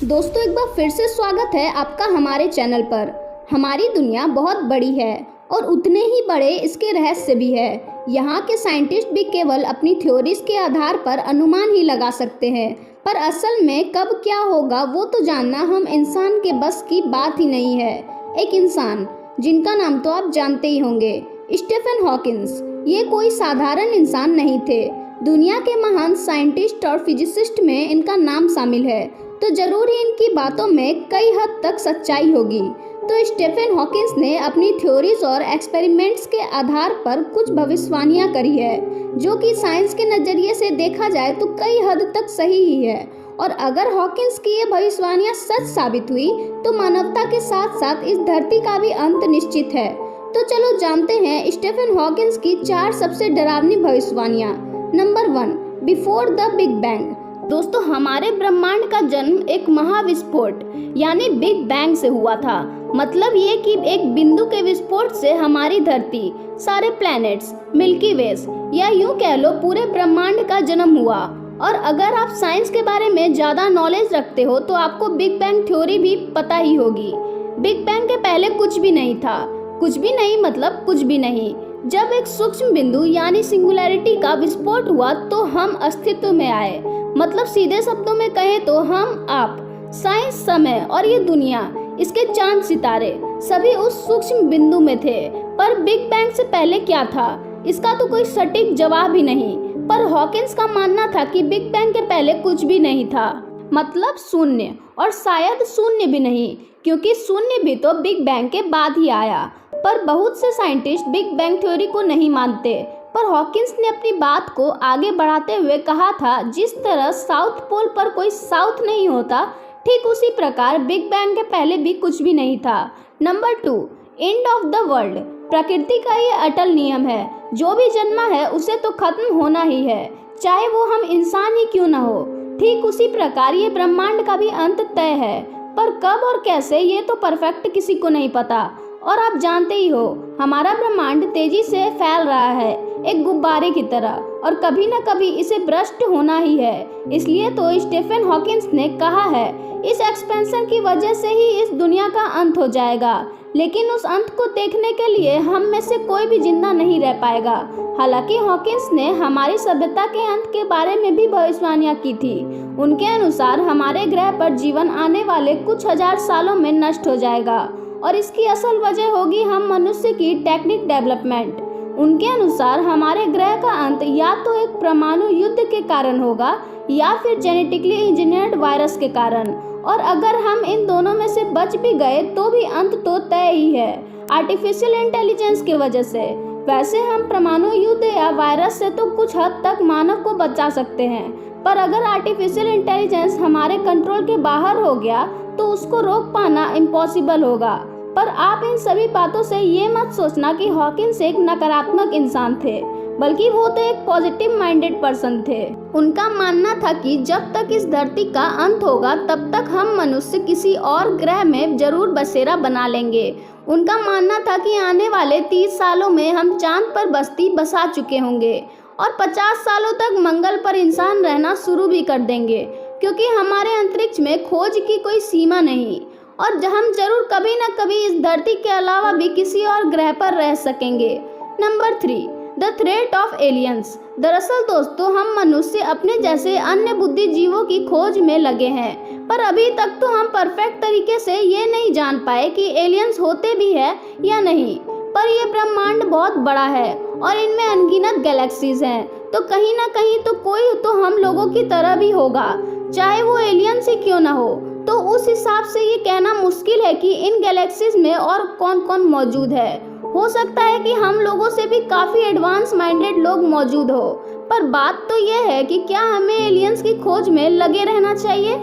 दोस्तों एक बार फिर से स्वागत है आपका हमारे चैनल पर। हमारी दुनिया बहुत बड़ी है और उतने ही बड़े इसके रहस्य भी है। यहाँ के साइंटिस्ट भी केवल अपनी थ्योरीज के आधार पर अनुमान ही लगा सकते हैं, पर असल में कब क्या होगा वो तो जानना हम इंसान के बस की बात ही नहीं है। एक इंसान जिनका नाम तो आप जानते ही होंगे, स्टीफन हॉकिंस। ये कोई साधारण इंसान नहीं थे। दुनिया के महान साइंटिस्ट और फिजिसिस्ट में इनका नाम शामिल है, तो जरूर ही इनकी बातों में कई हद तक सच्चाई होगी। तो स्टीफन हॉकिंस ने अपनी थ्योरीज और एक्सपेरिमेंट्स के आधार पर कुछ भविष्यवाणियां करी है, जो कि साइंस के नज़रिए से देखा जाए तो कई हद तक सही ही है। और अगर हॉकिंस की ये भविष्यवाणियां सच साबित हुई तो मानवता के साथ साथ इस धरती का भी अंत निश्चित है। तो चलो जानते हैं स्टीफन हॉकिंस की 4 सबसे डरावनी भविष्यवाणियां। Number 1, before the big bang. दोस्तों, हमारे ब्रह्मांड का जन्म एक महाविस्फोट यानी बिग बैंग से हुआ था। मतलब ये कि एक बिंदु के विस्फोट से हमारी धरती, सारे प्लैनेट्स, मिल्की वेज या यूं कह लो पूरे ब्रह्मांड का जन्म हुआ। और अगर आप साइंस के बारे में ज़्यादा नॉलेज रखते हो तो आपको बिग बैंग थ्योरी भी पता ही होगी। बिग बैंग के पहले कुछ भी नहीं था। कुछ भी नहीं मतलब कुछ भी नहीं। जब एक सूक्ष्म बिंदु यानी सिंगुलैरिटी का विस्फोट हुआ तो हम अस्तित्व में आए। मतलब सीधे शब्दों में कहें तो हम, आप, साइंस, समय और ये दुनिया, इसके चांद सितारे सभी उस सूक्ष्म बिंदु में थे। पर बिग बैंग से पहले क्या था, इसका तो कोई सटीक जवाब ही नहीं। पर हॉकिंस का मानना था कि बिग बैंग के पहले कुछ भी नहीं था, मतलब शून्य, और शायद शून्य भी नहीं, क्योंकि शून्य भी तो बिग बैंग के बाद ही आया। पर बहुत से साइंटिस्ट बिग बैंग थ्योरी को नहीं मानते। पर हॉकिंस ने अपनी बात को आगे बढ़ाते हुए कहा था, जिस तरह साउथ पोल पर कोई साउथ नहीं होता, ठीक उसी प्रकार बिग बैंग के पहले भी कुछ भी नहीं था। Number 2, end of the world. प्रकृति का ये अटल नियम है, जो भी जन्मा है उसे तो खत्म होना ही है, चाहे वो हम इंसान ही क्यों न हो। ठीक उसी प्रकार ये ब्रह्मांड का भी अंत तय है, पर कब और कैसे ये तो परफेक्ट किसी को नहीं पता। और आप जानते ही हो, हमारा ब्रह्मांड तेजी से फैल रहा है एक गुब्बारे की तरह, और कभी न कभी इसे भ्रष्ट होना ही है। इसलिए तो स्टीफन हॉकिंस ने कहा है, इस एक्सपेंशन की वजह से ही इस दुनिया का अंत हो जाएगा। लेकिन उस अंत को देखने के लिए हम में से कोई भी जिंदा नहीं रह पाएगा। हालांकि हॉकिंस ने हमारी सभ्यता के अंत के बारे में भी भविष्यवाणियां की थी। उनके अनुसार हमारे ग्रह पर जीवन आने वाले कुछ हजार सालों में नष्ट हो जाएगा, और इसकी असल वजह होगी हम मनुष्य की टेक्निक डेवलपमेंट। उनके अनुसार हमारे ग्रह का अंत या तो एक परमाणु युद्ध के कारण होगा या फिर जेनेटिकली इंजीनियर्ड वायरस के कारण। और अगर हम इन दोनों में से बच भी गए तो भी अंत तो तय ही है, आर्टिफिशियल इंटेलिजेंस की वजह से। वैसे हम परमाणु युद्ध या वायरस से तो कुछ हद तक मानव को बचा सकते हैं, पर अगर आर्टिफिशियल इंटेलिजेंस हमारे कंट्रोल के बाहर हो गया तो उसको रोक पाना इम्पॉसिबल होगा। पर आप इन सभी बातों से ये मत सोचना कि हॉकिंस एक नकारात्मक इंसान थे, बल्कि वो तो एक पॉजिटिव माइंडेड पर्सन थे। उनका मानना था कि जब तक इस धरती का अंत होगा तब तक हम मनुष्य किसी और ग्रह में जरूर बसेरा बना लेंगे। उनका मानना था कि आने वाले 30 सालों में हम चांद पर बस्ती बसा चुके होंगे और 50 सालों तक मंगल पर इंसान रहना शुरू भी कर देंगे, क्योंकि हमारे अंतरिक्ष में खोज की कोई सीमा नहीं, और हम जरूर कभी न कभी इस धरती के अलावा भी किसी और ग्रह पर रह सकेंगे। Number 3, the threat of aliens. दरअसल दोस्तों, हम मनुष्य अपने जैसे अन्य बुद्धि जीवों की खोज में लगे हैं, पर अभी तक तो हम परफेक्ट तरीके से ये नहीं जान पाए कि एलियंस होते भी है या नहीं। पर यह ब्रह्मांड बहुत बड़ा है और इनमें अनगिनत गैलेक्सीज हैं, तो कहीं ना कहीं तो कोई तो हम लोगों की तरह भी होगा, चाहे वो एलियंस ही क्यों ना हो। तो उस हिसाब से ये कहना मुश्किल है कि इन गैलेक्सीज में और कौन कौन मौजूद है। हो सकता है कि हम लोगों से भी काफ़ी एडवांस माइंडेड लोग मौजूद हो। पर बात तो यह है कि क्या हमें एलियंस की खोज में लगे रहना चाहिए।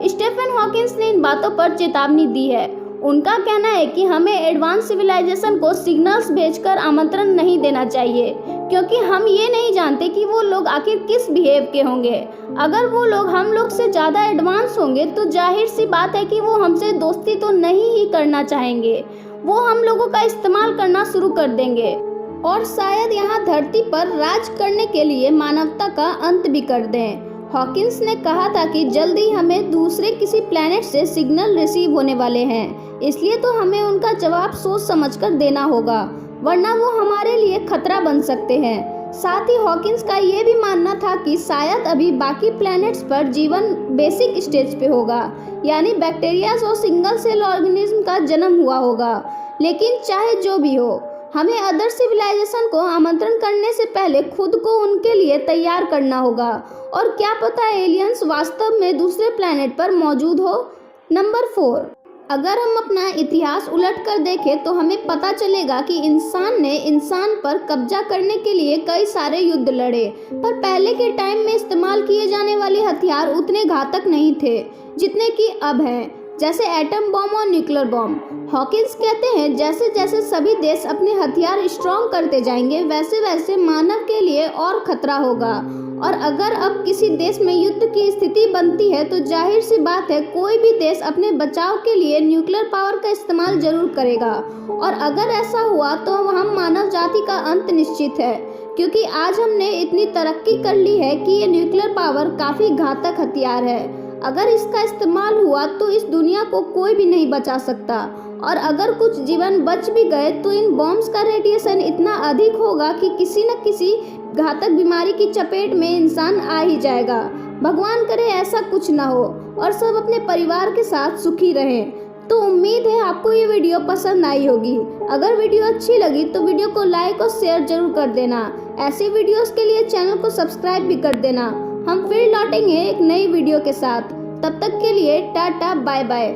स्टीफन हॉकिंस ने इन बातों पर चेतावनी दी है। उनका कहना है कि हमें एडवांस सिविलाइजेशन को सिग्नल्स भेजकर आमंत्रण नहीं देना चाहिए, क्योंकि हम ये नहीं जानते कि वो लोग आखिर किस बिहेव के होंगे। अगर वो लोग हम लोग से ज़्यादा एडवांस होंगे तो जाहिर सी बात है कि वो हमसे दोस्ती तो नहीं ही करना चाहेंगे, वो हम लोगों का इस्तेमाल करना शुरू कर देंगे और शायद यहाँ धरती पर राज करने के लिए मानवता का अंत भी कर दें। हॉकिंस ने कहा था कि जल्द ही हमें दूसरे किसी प्लैनेट से सिग्नल रिसीव होने वाले हैं, इसलिए तो हमें उनका जवाब सोच समझकर देना होगा, वरना वो हमारे लिए खतरा बन सकते हैं। साथ ही हॉकिंस का ये भी मानना था कि शायद अभी बाकी प्लैनेट्स पर जीवन बेसिक स्टेज पे होगा, यानी बैक्टीरिया और सिंगल सेल ऑर्गेनिज्म का जन्म हुआ होगा। लेकिन चाहे जो भी हो, हमें अदर सिविलाइजेशन को आमंत्रण करने से पहले खुद को उनके लिए तैयार करना होगा, और क्या पता एलियंस वास्तव में दूसरे प्लैनेट पर मौजूद हो। नंबर 4, अगर हम अपना इतिहास उलट कर देखें तो हमें पता चलेगा कि इंसान ने इंसान पर कब्जा करने के लिए कई सारे युद्ध लड़े, पर पहले के टाइम में इस्तेमाल किए जाने वाले हथियार उतने घातक नहीं थे जितने कि अब हैं, जैसे एटम बम और न्यूक्लियर बम। हॉकिंस कहते हैं जैसे जैसे सभी देश अपने हथियार स्ट्रॉन्ग करते जाएंगे, वैसे वैसे मानव के लिए और खतरा होगा। और अगर अब किसी देश में युद्ध की स्थिति बनती है तो जाहिर सी बात है कोई भी देश अपने बचाव के लिए न्यूक्लियर पावर का इस्तेमाल जरूर करेगा। और अगर ऐसा हुआ तो हम मानव जाति का अंत निश्चित है, क्योंकि आज हमने इतनी तरक्की कर ली है कि ये न्यूक्लियर पावर काफ़ी घातक हथियार है। अगर इसका इस्तेमाल हुआ तो इस दुनिया को कोई भी नहीं बचा सकता, और अगर कुछ जीवन बच भी गए तो इन बॉम्ब्स का रेडिएशन इतना अधिक होगा कि किसी न किसी घातक बीमारी की चपेट में इंसान आ ही जाएगा। भगवान करे ऐसा कुछ ना हो और सब अपने परिवार के साथ सुखी रहें। तो उम्मीद है आपको ये वीडियो पसंद आई होगी। अगर वीडियो अच्छी लगी तो वीडियो को लाइक और शेयर जरूर कर देना। ऐसी वीडियोस के लिए चैनल को सब्सक्राइब भी कर देना। हम फिर लौटेंगे एक नई वीडियो के साथ। तब तक के लिए टाटा बाय बाय।